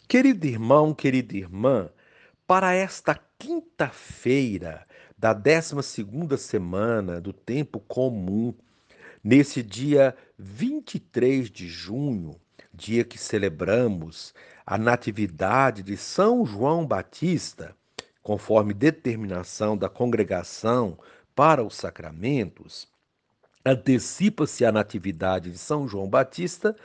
Querido irmão, querida irmã, para esta quinta-feira da 12ª semana do tempo comum, nesse dia 23 de junho, dia que celebramos a natividade de São João Batista, conforme determinação da Congregação para os Sacramentos, antecipa-se a natividade de São João Batista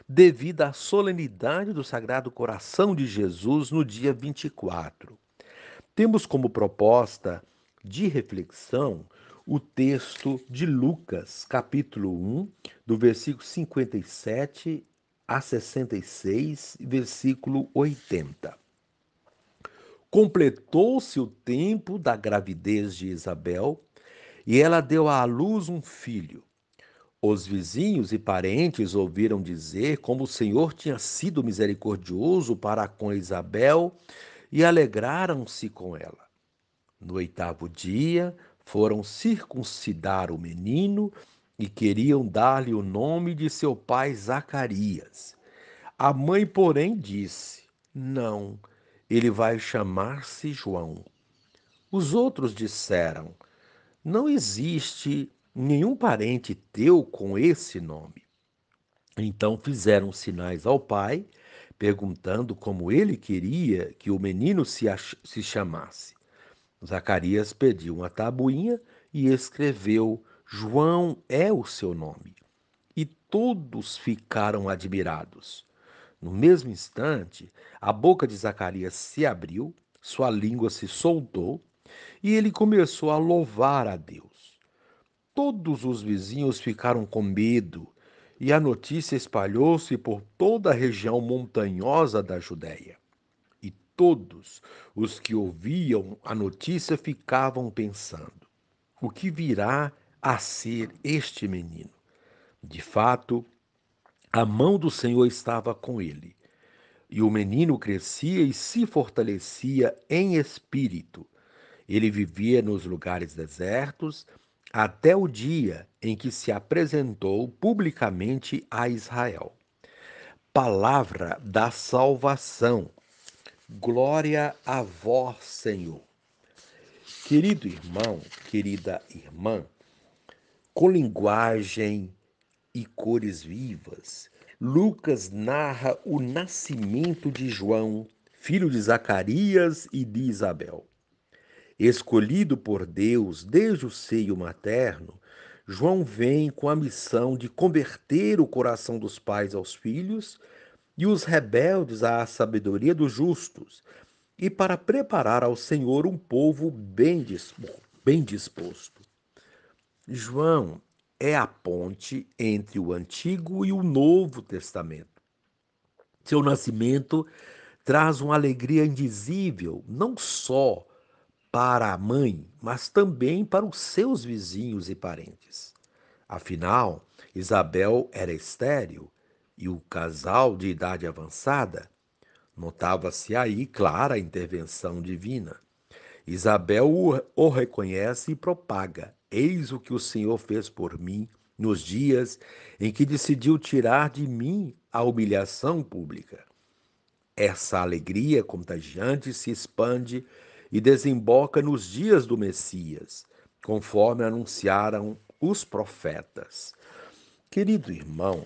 devido à solenidade do Sagrado Coração de Jesus no dia 24. Temos como proposta de reflexão o texto de Lucas, capítulo 1, do versículo 57 a 66, versículo 80. Completou-se o tempo da gravidez de Isabel e ela deu à luz um filho. Os vizinhos e parentes ouviram dizer como o Senhor tinha sido misericordioso para com Isabel e alegraram-se com ela. No 8º dia, foram circuncidar o menino e queriam dar-lhe o nome de seu pai Zacarias. A mãe, porém, disse: Não, ele vai chamar-se João. Os outros disseram: Não existe nenhum parente teu com esse nome. Então fizeram sinais ao pai, perguntando como ele queria que o menino se chamasse. Zacarias pediu uma tabuinha e escreveu: João é o seu nome. E todos ficaram admirados. No mesmo instante, a boca de Zacarias se abriu, sua língua se soltou e ele começou a louvar a Deus. Todos os vizinhos ficaram com medo e a notícia espalhou-se por toda a região montanhosa da Judéia. E todos os que ouviam a notícia ficavam pensando: o que virá a ser este menino? De fato, a mão do Senhor estava com ele, e o menino crescia e se fortalecia em espírito. Ele vivia nos lugares desertos até o dia em que se apresentou publicamente a Israel. Palavra da salvação. Glória a vós, Senhor. Querido irmão, querida irmã, com linguagem e cores vivas, Lucas narra o nascimento de João, filho de Zacarias e de Isabel. Escolhido por Deus desde o seio materno, João vem com a missão de converter o coração dos pais aos filhos e os rebeldes à sabedoria dos justos, e para preparar ao Senhor um povo bem disposto. João é a ponte entre o Antigo e o Novo Testamento. Seu nascimento traz uma alegria indizível, não só para a mãe, mas também para os seus vizinhos e parentes. Afinal, Isabel era estéril e o casal de idade avançada. Notava-se aí clara a intervenção divina. Isabel o reconhece e propaga: Eis o que o Senhor fez por mim nos dias em que decidiu tirar de mim a humilhação pública. Essa alegria contagiante se expande e desemboca nos dias do Messias, conforme anunciaram os profetas. Querido irmão,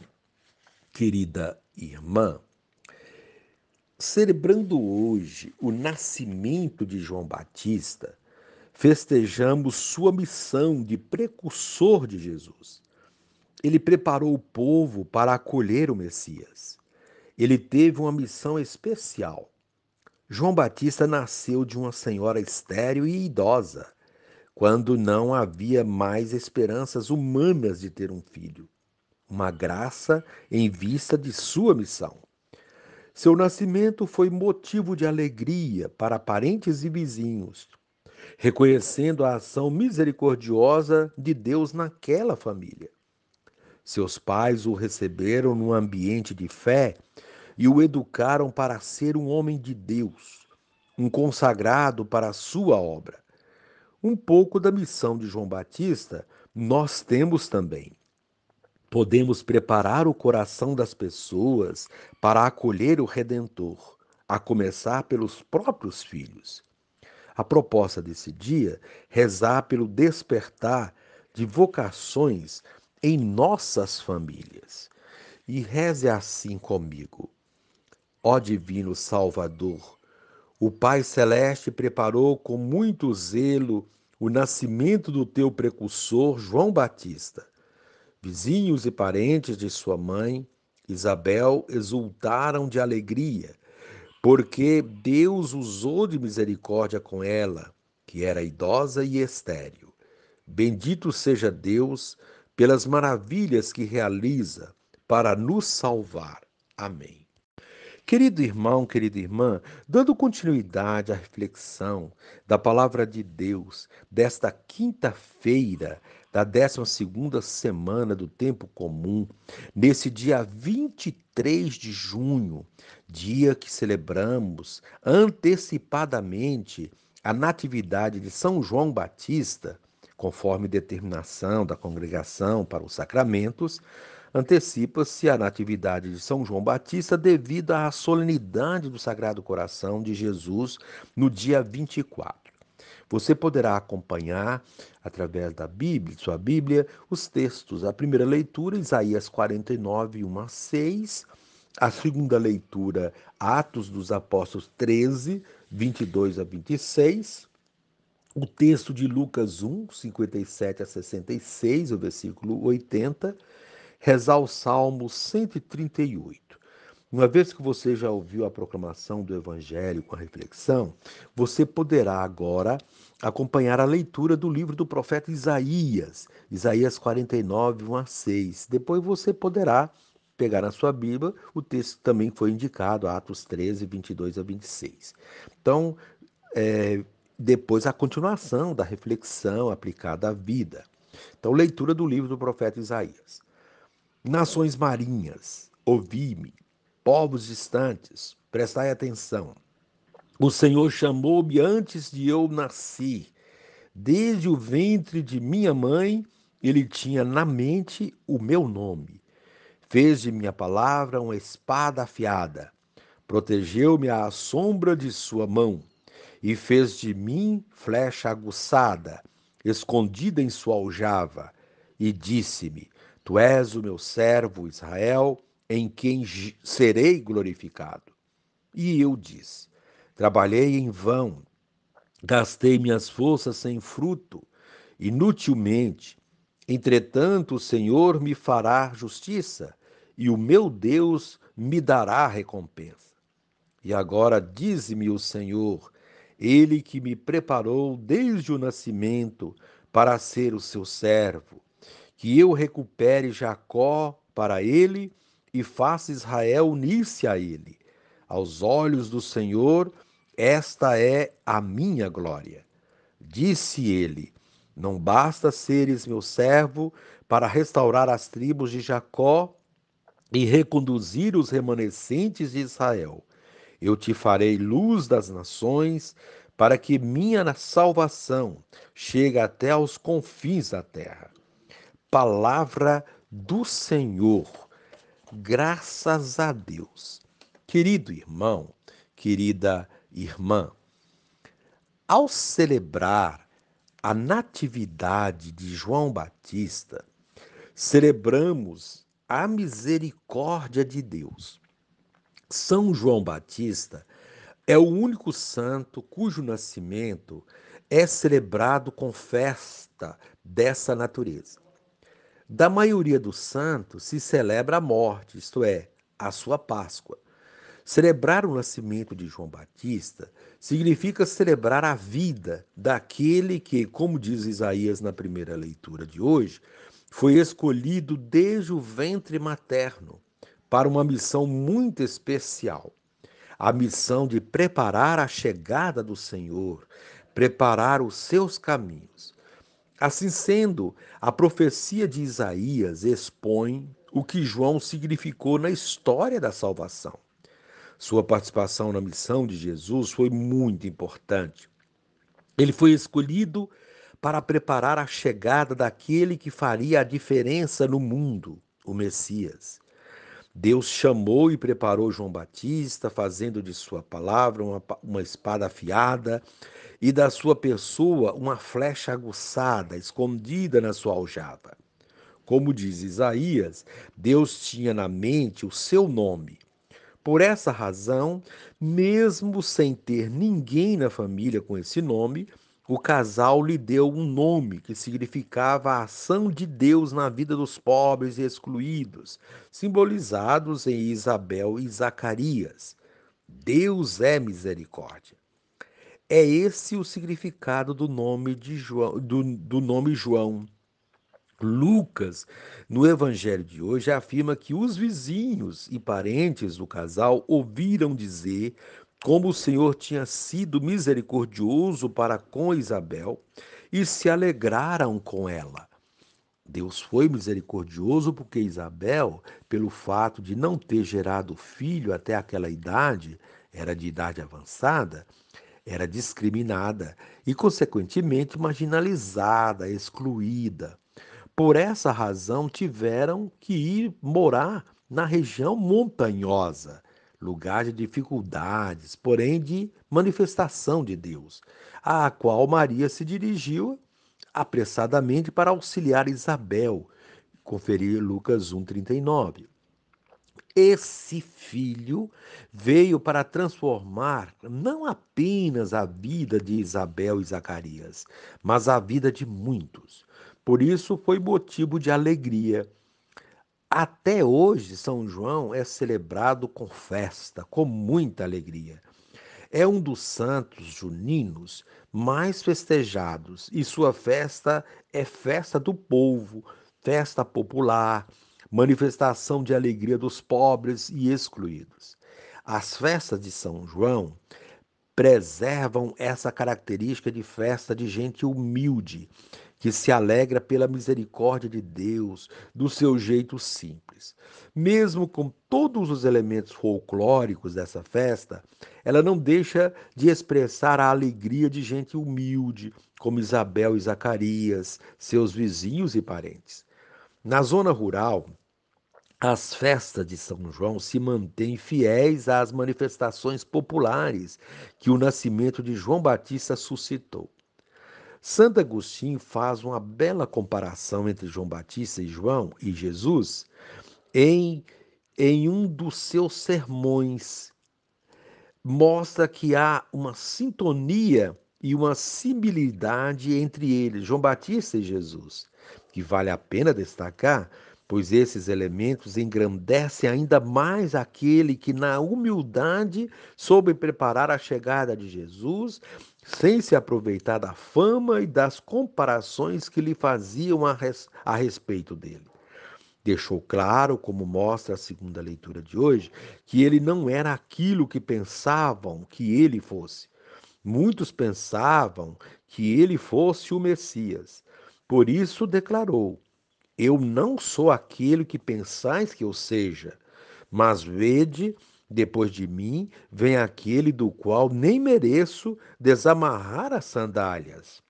querida irmã, celebrando hoje o nascimento de João Batista, festejamos sua missão de precursor de Jesus. Ele preparou o povo para acolher o Messias. Ele teve uma missão especial. João Batista nasceu de uma senhora estéril e idosa, quando não havia mais esperanças humanas de ter um filho. Uma graça em vista de sua missão. Seu nascimento foi motivo de alegria para parentes e vizinhos, reconhecendo a ação misericordiosa de Deus naquela família. Seus pais o receberam num ambiente de fé e o educaram para ser um homem de Deus, um consagrado para a sua obra. Um pouco da missão de João Batista nós temos também. Podemos preparar o coração das pessoas para acolher o Redentor, a começar pelos próprios filhos. A proposta desse dia, rezar pelo despertar de vocações em nossas famílias. E reze assim comigo. Ó Divino Salvador, o Pai Celeste preparou com muito zelo o nascimento do teu precursor João Batista. Vizinhos e parentes de sua mãe, Isabel, exultaram de alegria, porque Deus usou de misericórdia com ela, que era idosa e estéril. Bendito seja Deus pelas maravilhas que realiza para nos salvar. Amém. Querido irmão, querida irmã, dando continuidade à reflexão da palavra de Deus desta quinta-feira da 12ª semana do tempo comum, nesse dia 23 de junho, dia que celebramos antecipadamente a natividade de São João Batista, conforme determinação da congregação para os sacramentos, antecipa-se a natividade de São João Batista devido à solenidade do Sagrado Coração de Jesus no dia 24. Você poderá acompanhar, através da Bíblia, sua Bíblia, os textos. A primeira leitura, Isaías 49, 1 a 6. A segunda leitura, Atos dos Apóstolos 13, 22 a 26. O texto de Lucas 1, 57 a 66, o versículo 80. Rezar o Salmo 138. Uma vez que você já ouviu a proclamação do Evangelho com a reflexão, você poderá agora acompanhar a leitura do livro do profeta Isaías, Isaías 49, 1 a 6. Depois você poderá pegar na sua Bíblia o texto que também foi indicado, Atos 13, 22 a 26. Então, é, depois a continuação da reflexão aplicada à vida. Então, leitura do livro do profeta Isaías. Nações marinhas, ouvi-me, povos distantes, prestai atenção. O Senhor chamou-me antes de eu nascer. Desde o ventre de minha mãe, ele tinha na mente o meu nome. Fez de minha palavra uma espada afiada. Protegeu-me à sombra de sua mão e fez de mim flecha aguçada, escondida em sua aljava, e disse-me: Tu és o meu servo Israel, em quem serei glorificado. E eu disse: Trabalhei em vão, gastei minhas forças sem fruto, inutilmente. Entretanto, o Senhor me fará justiça, e o meu Deus me dará recompensa. E agora dize-me o Senhor, ele que me preparou desde o nascimento para ser o seu servo, que eu recupere Jacó para ele e faça Israel unir-se a ele. Aos olhos do Senhor, esta é a minha glória. Disse ele: Não basta seres meu servo para restaurar as tribos de Jacó e reconduzir os remanescentes de Israel. Eu te farei luz das nações, para que minha salvação chegue até aos confins da terra. Palavra do Senhor. Graças a Deus. Querido irmão, querida irmã, ao celebrar a natividade de João Batista, celebramos a misericórdia de Deus. São João Batista é o único santo cujo nascimento é celebrado com festa dessa natureza. Da maioria dos santos se celebra a morte, isto é, a sua Páscoa. Celebrar o nascimento de João Batista significa celebrar a vida daquele que, como diz Isaías na primeira leitura de hoje, foi escolhido desde o ventre materno para uma missão muito especial, a missão de preparar a chegada do Senhor, preparar os seus caminhos. Assim sendo, a profecia de Isaías expõe o que João significou na história da salvação. Sua participação na missão de Jesus foi muito importante. Ele foi escolhido para preparar a chegada daquele que faria a diferença no mundo, o Messias. Deus chamou e preparou João Batista, fazendo de sua palavra uma espada afiada e da sua pessoa uma flecha aguçada, escondida na sua aljava. Como diz Isaías, Deus tinha na mente o seu nome. Por essa razão, mesmo sem ter ninguém na família com esse nome, o casal lhe deu um nome que significava a ação de Deus na vida dos pobres e excluídos, simbolizados em Isabel e Zacarias. Deus é misericórdia. É esse o significado do nome de João, do nome João. Lucas, no evangelho de hoje, afirma que os vizinhos e parentes do casal ouviram dizer como o Senhor tinha sido misericordioso para com Isabel e se alegraram com ela. Deus foi misericordioso porque Isabel, pelo fato de não ter gerado filho até aquela idade, era de idade avançada, era discriminada e, consequentemente, marginalizada, excluída. Por essa razão, tiveram que ir morar na região montanhosa, lugar de dificuldades, porém de manifestação de Deus, à qual Maria se dirigiu apressadamente para auxiliar Isabel. Conferir Lucas 1,39. Esse filho veio para transformar não apenas a vida de Isabel e Zacarias, mas a vida de muitos. Por isso foi motivo de alegria. Até hoje, São João é celebrado com festa, com muita alegria. É um dos santos juninos mais festejados e sua festa é festa do povo, festa popular, manifestação de alegria dos pobres e excluídos. As festas de São João preservam essa característica de festa de gente humilde, que se alegra pela misericórdia de Deus, do seu jeito simples. Mesmo com todos os elementos folclóricos dessa festa, ela não deixa de expressar a alegria de gente humilde, como Isabel e Zacarias, seus vizinhos e parentes. Na zona rural, as festas de São João se mantêm fiéis às manifestações populares que o nascimento de João Batista suscitou. Santo Agostinho faz uma bela comparação entre João Batista e João e Jesus em, em um dos seus sermões. Mostra que há uma sintonia e uma similitude entre eles, João Batista e Jesus, que vale a pena destacar, pois esses elementos engrandecem ainda mais aquele que, na humildade, soube preparar a chegada de Jesus, sem se aproveitar da fama e das comparações que lhe faziam a respeito dele. Deixou claro, como mostra a segunda leitura de hoje, que ele não era aquilo que pensavam que ele fosse. Muitos pensavam que ele fosse o Messias. Por isso declarou: Eu não sou aquele que pensais que eu seja, mas vede, depois de mim, vem aquele do qual nem mereço desamarrar as sandálias.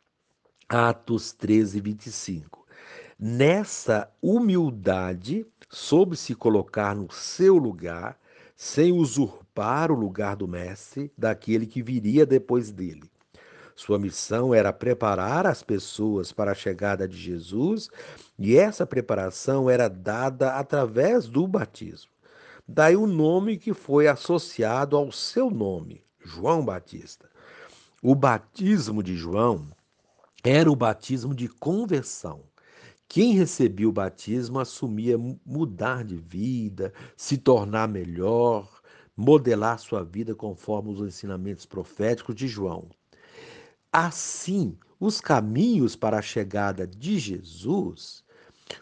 Atos 13, 25. Nessa humildade, soube se colocar no seu lugar, sem usurpar o lugar do mestre, daquele que viria depois dele. Sua missão era preparar as pessoas para a chegada de Jesus, e essa preparação era dada através do batismo. Daí o nome que foi associado ao seu nome, João Batista. O batismo de João era o batismo de conversão. Quem recebia o batismo assumia mudar de vida, se tornar melhor, modelar sua vida conforme os ensinamentos proféticos de João. Assim, os caminhos para a chegada de Jesus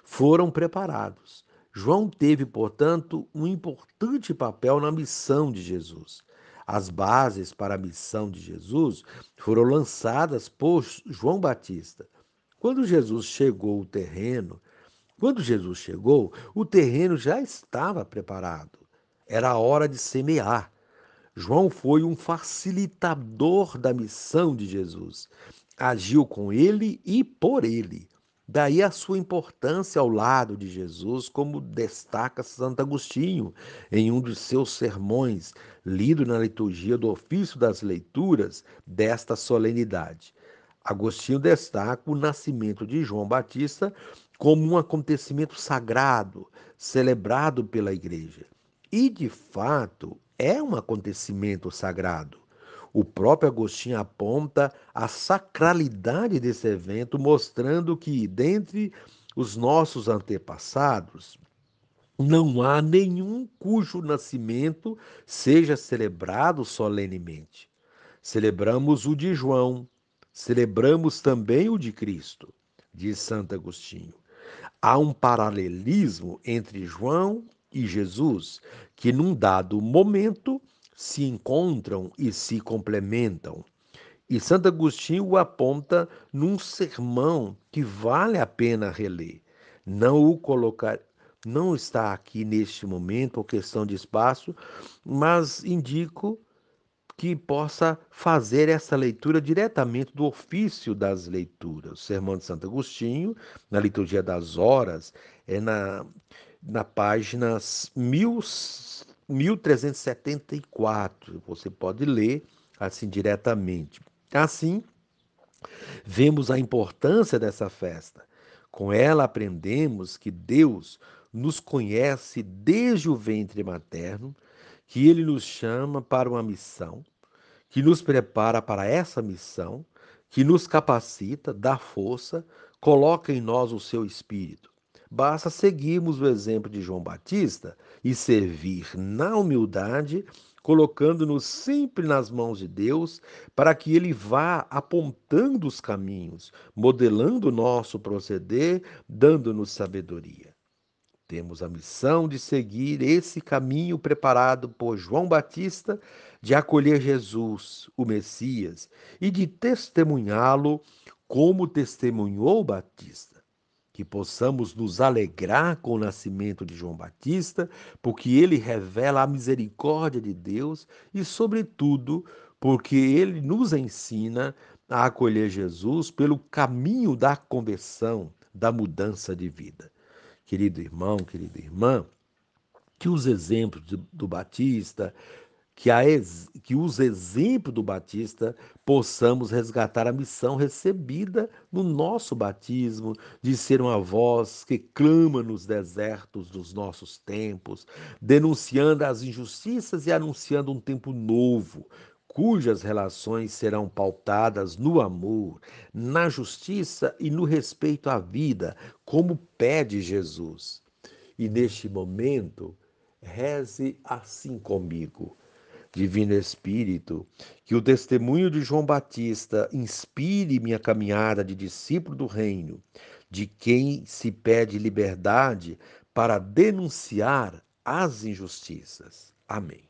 foram preparados. João teve, portanto, um importante papel na missão de Jesus. As bases para a missão de Jesus foram lançadas por João Batista. Quando Jesus chegou ao terreno, Quando Jesus chegou, o terreno já estava preparado. Era a hora de semear. João foi um facilitador da missão de Jesus. Agiu com ele e por ele. Daí a sua importância ao lado de Jesus, como destaca Santo Agostinho em um de seus sermões, lido na liturgia do ofício das leituras desta solenidade. Agostinho destaca o nascimento de João Batista como um acontecimento sagrado, celebrado pela Igreja. E, de fato, é um acontecimento sagrado. O próprio Agostinho aponta a sacralidade desse evento, mostrando que, dentre os nossos antepassados, não há nenhum cujo nascimento seja celebrado solenemente. Celebramos o de João, celebramos também o de Cristo, diz Santo Agostinho. Há um paralelismo entre João e Jesus, que num dado momento se encontram e se complementam. E Santo Agostinho o aponta num sermão que vale a pena reler. Não o colocar, não está aqui neste momento, por questão de espaço, mas indico que possa fazer essa leitura diretamente do ofício das leituras. O Sermão de Santo Agostinho, na liturgia das horas, é na página 1374. Você pode ler assim diretamente. Assim, vemos a importância dessa festa. Com ela aprendemos que Deus nos conhece desde o ventre materno, que ele nos chama para uma missão, que nos prepara para essa missão, que nos capacita, dá força, coloca em nós o seu espírito. Basta seguirmos o exemplo de João Batista e servir na humildade, colocando-nos sempre nas mãos de Deus, para que Ele vá apontando os caminhos, modelando o nosso proceder, dando-nos sabedoria. Temos a missão de seguir esse caminho preparado por João Batista, de acolher Jesus, o Messias, e de testemunhá-lo como testemunhou Batista. Que possamos nos alegrar com o nascimento de João Batista, porque ele revela a misericórdia de Deus e, sobretudo, porque ele nos ensina a acolher Jesus pelo caminho da conversão, da mudança de vida. Querido irmão, querida irmã, que os exemplos do Batista, que os exemplos do Batista possamos resgatar a missão recebida no nosso batismo, de ser uma voz que clama nos desertos dos nossos tempos, denunciando as injustiças e anunciando um tempo novo, cujas relações serão pautadas no amor, na justiça e no respeito à vida, como pede Jesus. E neste momento, reze assim comigo. Divino Espírito, que o testemunho de João Batista inspire minha caminhada de discípulo do Reino, de quem se pede liberdade para denunciar as injustiças. Amém.